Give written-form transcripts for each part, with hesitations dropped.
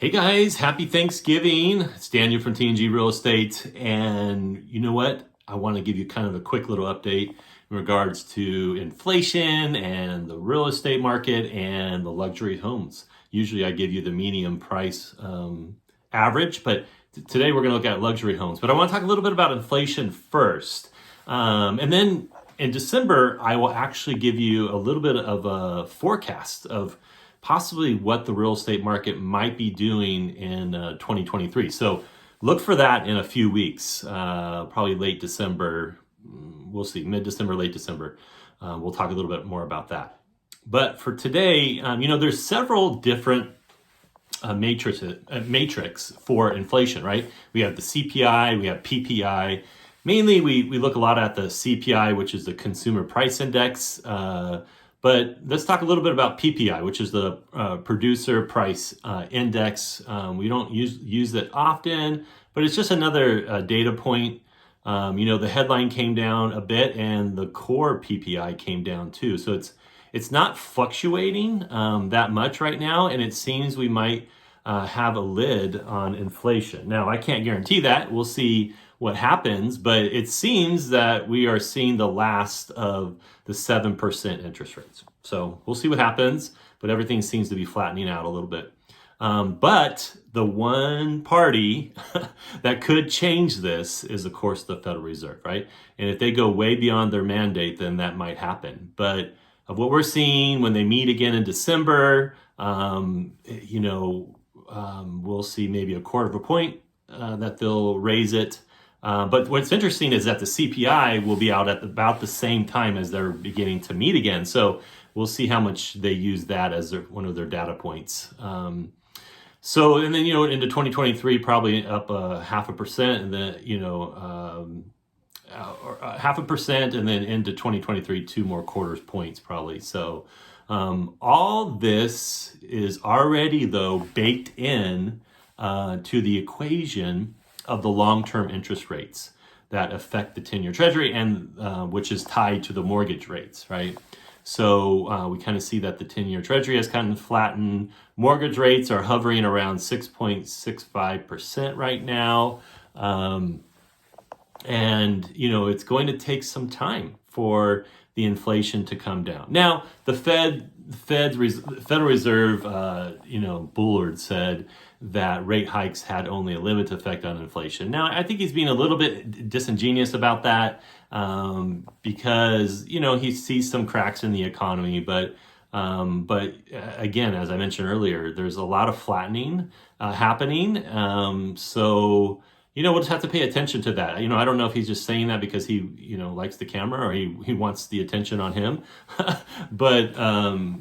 Hey guys, happy Thanksgiving. It's Daniel from T&G Real Estate. And you know what? I want to give you kind of a quick little update in regards to inflation and the real estate market and the luxury homes. Usually I give you the medium price average, but today we're going to look at luxury homes. But I want to talk a little bit about inflation first. And then in December, I will actually give you a little bit of a forecast of possibly what the real estate market might be doing in 2023. So look for that in a few weeks, probably late December. We'll see, mid-December, late December. We'll talk a little bit more about that. But for today, there's several different matrix for inflation, right? We have the CPI, we have PPI. Mainly, we look a lot at the CPI, which is the Consumer Price Index. But let's talk a little bit about PPI, which is the Producer Price Index. We don't use it often, but it's just another data point. The headline came down a bit, and the core PPI came down too. So it's not fluctuating that much right now, and it seems we might have a lid on inflation. Now, I can't guarantee that. We'll see what happens, but it seems that we are seeing the last of the 7% interest rates. So we'll see what happens, but everything seems to be flattening out a little bit. But the one party that could change this is, of course, the Federal Reserve, right? And if they go way beyond their mandate, then that might happen. But of what we're seeing when they meet again in December, we'll see maybe a quarter of a point that they'll raise it. But what's interesting is that the CPI will be out at about the same time as they're beginning to meet again. So we'll see how much they use that as one of their data points. And then, into 2023, probably up 0.5%, and then, 0.5%, and then into 2023, 2 more quarters points probably. So all this is already, though, baked in to the equation of the long-term interest rates that affect the 10-year treasury, and which is tied to the mortgage rates, right? So we kind of see that the 10-year treasury has kind of flattened. Mortgage rates are hovering around 6.65% right now. It's going to take some time for the inflation to come down. Now, the Federal Reserve, Bullard said that rate hikes had only a limited effect on inflation. Now, I think he's being a little bit disingenuous about that because, he sees some cracks in the economy. But again, as I mentioned earlier, there's a lot of flattening happening. We'll just have to pay attention to that. I don't know if he's just saying that because he, likes the camera or he wants the attention on him. But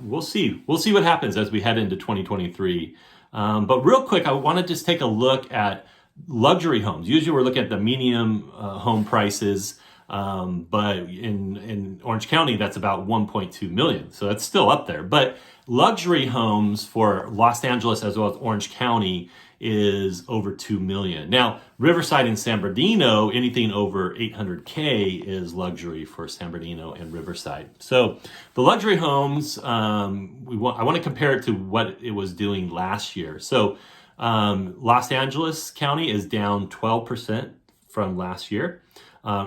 we'll see. We'll see what happens as we head into 2023. But real quick, I want to just take a look at luxury homes. Usually we're looking at the medium home prices. But in Orange County, that's about 1.2 million. So that's still up there. But luxury homes for Los Angeles as well as Orange County is over 2 million. Now, Riverside and San Bernardino, anything over 800K is luxury for San Bernardino and Riverside. So the luxury homes, I want to compare it to what it was doing last year. So Los Angeles County is down 12% from last year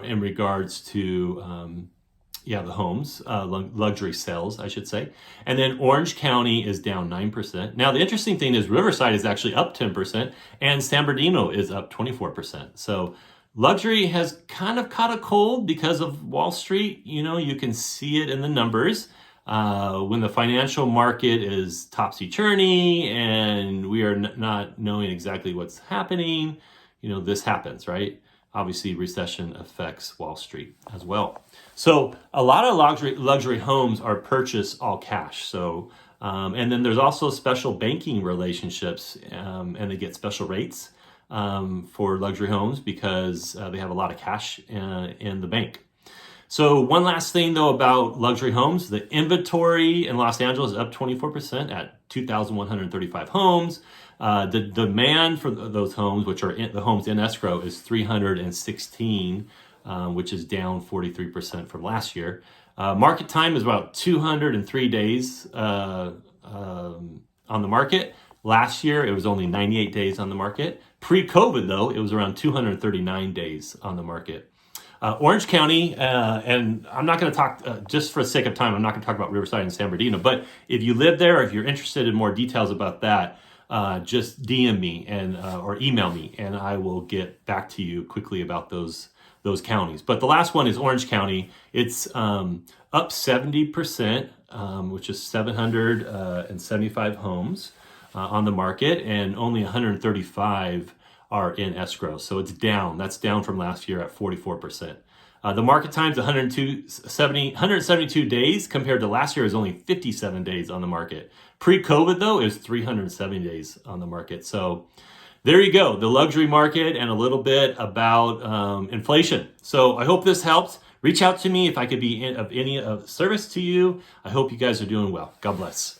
in regards to the homes, luxury sales, I should say. And then Orange County is down 9%. Now, the interesting thing is Riverside is actually up 10%, and San Bernardino is up 24%. So luxury has kind of caught a cold because of Wall Street. You can see it in the numbers. When the financial market is topsy-turvy and we are not knowing exactly what's happening, this happens, right? Obviously, recession affects Wall Street as well. So a lot of luxury homes are purchased all cash. So, and then there's also special banking relationships, and they get special rates for luxury homes because they have a lot of cash in the bank. So one last thing, though, about luxury homes. The inventory in Los Angeles is up 24% at 2,135 homes. The demand for those homes, which are the homes in escrow, is 316, which is down 43% from last year. Market time is about 203 days on the market, Last year, it was only 98 days on the market. Pre-COVID, though, it was around 239 days on the market. Orange County, and I'm not going to talk, just for the sake of time, I'm not going to talk about Riverside and San Bernardino, but if you live there, or if you're interested in more details about that, just DM me and or email me, and I will get back to you quickly about those counties. But the last one is Orange County. It's up 70%, which is 775 homes on the market, and only 135 are in escrow. So it's down. That's down from last year at 44%. The market time's 172 days compared to last year is only 57 days on the market. Pre-COVID, though, is 370 days on the market. So there you go, the luxury market and a little bit about inflation. So I hope this helps. Reach out to me if I could be of any service to you. I hope you guys are doing well. God bless.